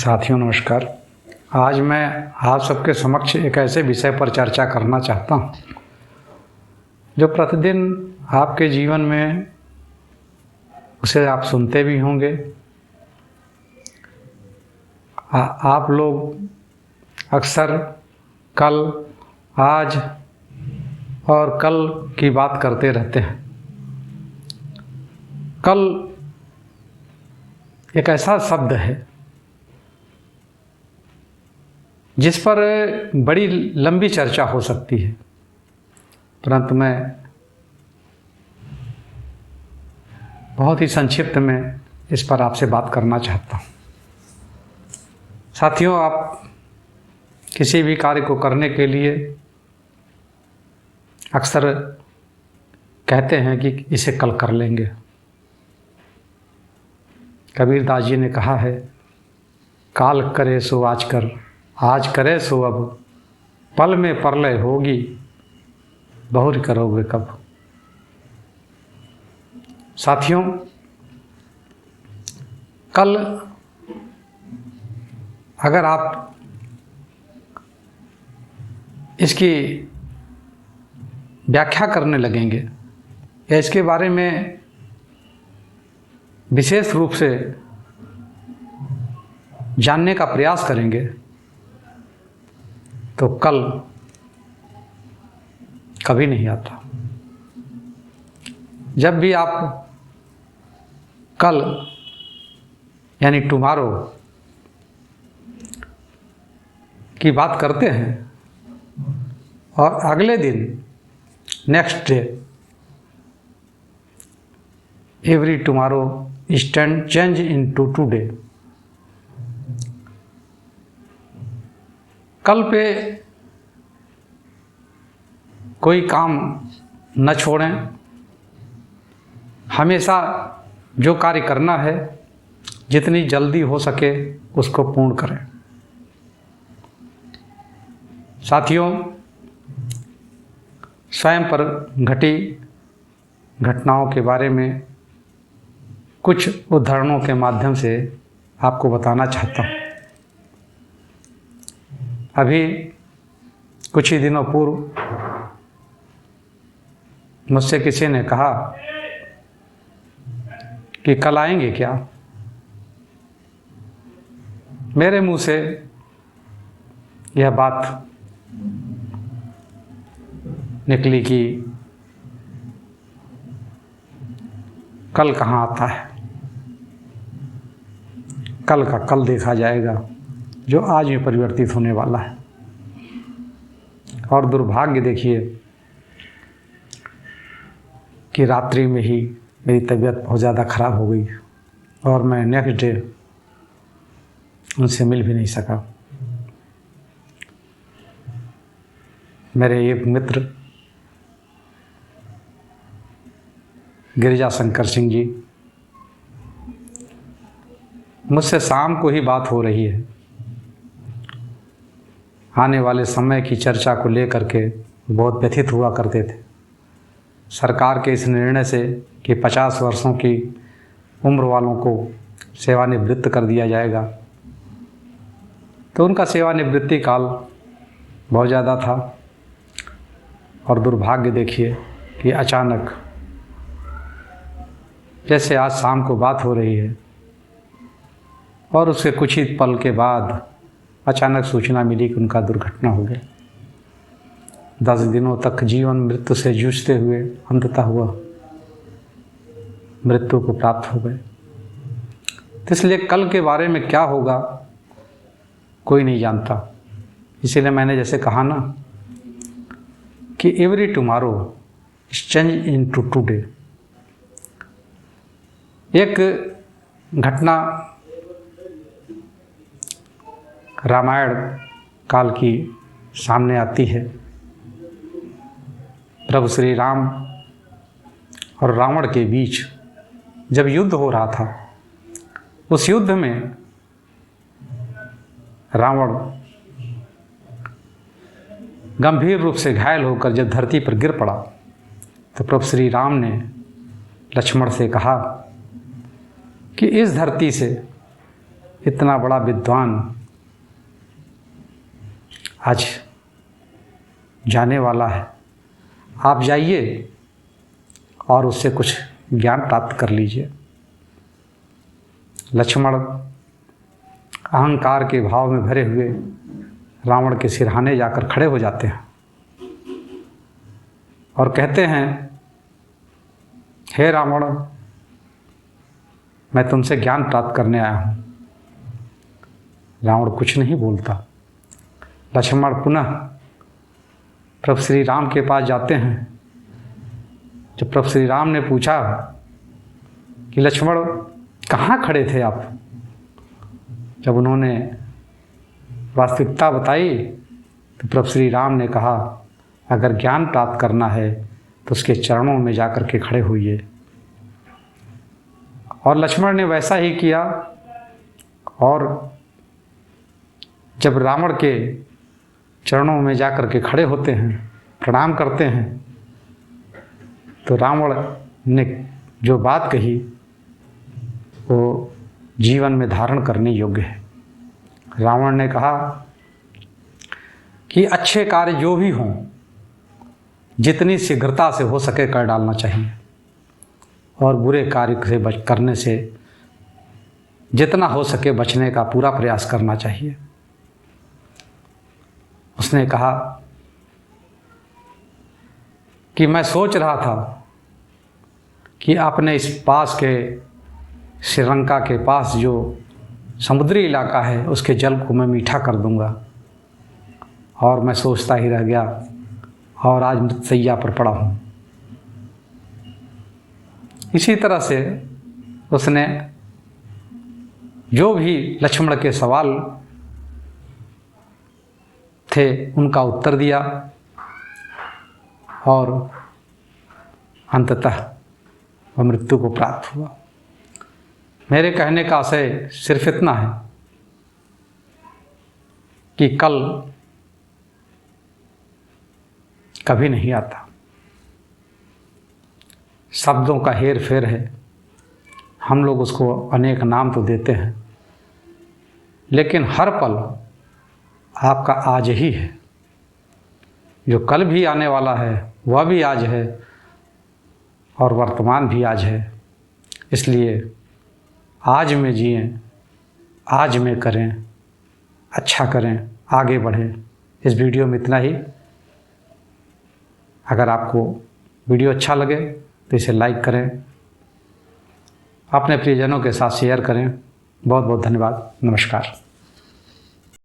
साथियों नमस्कार। आज मैं आप सबके समक्ष एक ऐसे विषय पर चर्चा करना चाहता हूँ जो प्रतिदिन आपके जीवन में उसे आप सुनते भी होंगे। आप लोग अक्सर कल, आज और कल की बात करते रहते हैं। कल एक ऐसा शब्द है जिस पर बड़ी लंबी चर्चा हो सकती है, परंतु मैं बहुत ही संक्षिप्त में इस पर आपसे बात करना चाहता हूँ। साथियों, आप किसी भी कार्य को करने के लिए अक्सर कहते हैं कि इसे कल कर लेंगे। कबीरदास जी ने कहा है, काल करे सो आज कर, आज करे सो अब, पल में परलय होगी, बहुरी करोगे कब। साथियों, कल अगर आप इसकी व्याख्या करने लगेंगे या इसके बारे में विशेष रूप से जानने का प्रयास करेंगे तो कल कभी नहीं आता। जब भी आप कल यानी टुमारो की बात करते हैं और अगले दिन next day, every tomorrow stand change into today, कल पे कोई काम न छोड़ें। हमेशा जो कार्य करना है जितनी जल्दी हो सके उसको पूर्ण करें। साथियों, स्वयं पर घटी घटनाओं के बारे में कुछ उदाहरणों के माध्यम से आपको बताना चाहता हूँ। अभी कुछ ही दिनों पूर्व मुझसे किसी ने कहा कि कल आएंगे क्या। मेरे मुंह से यह बात निकली कि कल कहाँ आता है, कल का कल देखा जाएगा, जो आज में परिवर्तित होने वाला है। और दुर्भाग्य देखिए कि रात्रि में ही मेरी तबीयत बहुत ज़्यादा ख़राब हो गई और मैं नेक्स्ट डे उनसे मिल भी नहीं सका। मेरे एक मित्र गिरिजा शंकर सिंह जी, मुझसे शाम को ही बात हो रही है। आने वाले समय की चर्चा को लेकर के बहुत व्यथित हुआ करते थे। सरकार के इस निर्णय से कि 50 वर्षों की उम्र वालों को सेवानिवृत्त कर दिया जाएगा, तो उनका सेवानिवृत्ति काल बहुत ज़्यादा था। और दुर्भाग्य देखिए कि अचानक, जैसे आज शाम को बात हो रही है और उसके कुछ ही पल के बाद अचानक सूचना मिली कि उनका दुर्घटना हो गया। 10 दिनों तक जीवन मृत्यु से जूझते हुए अंततः हुआ मृत्यु को प्राप्त हो गए। तो इसलिए कल के बारे में क्या होगा कोई नहीं जानता। इसीलिए मैंने जैसे कहा ना कि every tomorrow change into today. एक घटना रामायण काल की सामने आती है। प्रभु श्री राम और रावण के बीच जब युद्ध हो रहा था, उस युद्ध में रावण गंभीर रूप से घायल होकर जब धरती पर गिर पड़ा, तो प्रभु श्री राम ने लक्ष्मण से कहा कि इस धरती से इतना बड़ा विद्वान आज जाने वाला है, आप जाइए और उससे कुछ ज्ञान प्राप्त कर लीजिए। लक्ष्मण अहंकार के भाव में भरे हुए रावण के सिरहाने जाकर खड़े हो जाते हैं और कहते हैं, हे रावण, मैं तुमसे ज्ञान प्राप्त करने आया हूँ। रावण कुछ नहीं बोलता। लक्ष्मण पुनः प्रभु श्री राम के पास जाते हैं। जब प्रभु श्री राम ने पूछा कि लक्ष्मण कहाँ खड़े थे आप, जब उन्होंने वास्तविकता बताई तो प्रभु श्री राम ने कहा, अगर ज्ञान प्राप्त करना है तो उसके चरणों में जाकर के खड़े होइए। और लक्ष्मण ने वैसा ही किया। और जब रावण के चरणों में जाकर के खड़े होते हैं, प्रणाम करते हैं, तो रावण ने जो बात कही वो जीवन में धारण करने योग्य है। रावण ने कहा कि अच्छे कार्य जो भी हों जितनी शीघ्रता से हो सके कर डालना चाहिए और बुरे कार्य से करने से जितना हो सके बचने का पूरा प्रयास करना चाहिए। उसने कहा कि मैं सोच रहा था कि अपने इस पास के श्रीलंका के पास जो समुद्री इलाका है उसके जल को मैं मीठा कर दूंगा, और मैं सोचता ही रह गया और आज मृतशैया पर पड़ा हूँ। इसी तरह से उसने जो भी लक्ष्मण के सवाल थे उनका उत्तर दिया और अंततः वह मृत्यु को प्राप्त हुआ। मेरे कहने का आशय सिर्फ इतना है कि कल कभी नहीं आता। शब्दों का हेर फेर है, हम लोग उसको अनेक नाम तो देते हैं, लेकिन हर पल आपका आज ही है। जो कल भी आने वाला है वह भी आज है और वर्तमान भी आज है। इसलिए आज में जिएं, आज में करें, अच्छा करें, आगे बढ़ें। इस वीडियो में इतना ही। अगर आपको वीडियो अच्छा लगे तो इसे लाइक करें, अपने प्रियजनों के साथ शेयर करें। बहुत बहुत धन्यवाद। नमस्कार।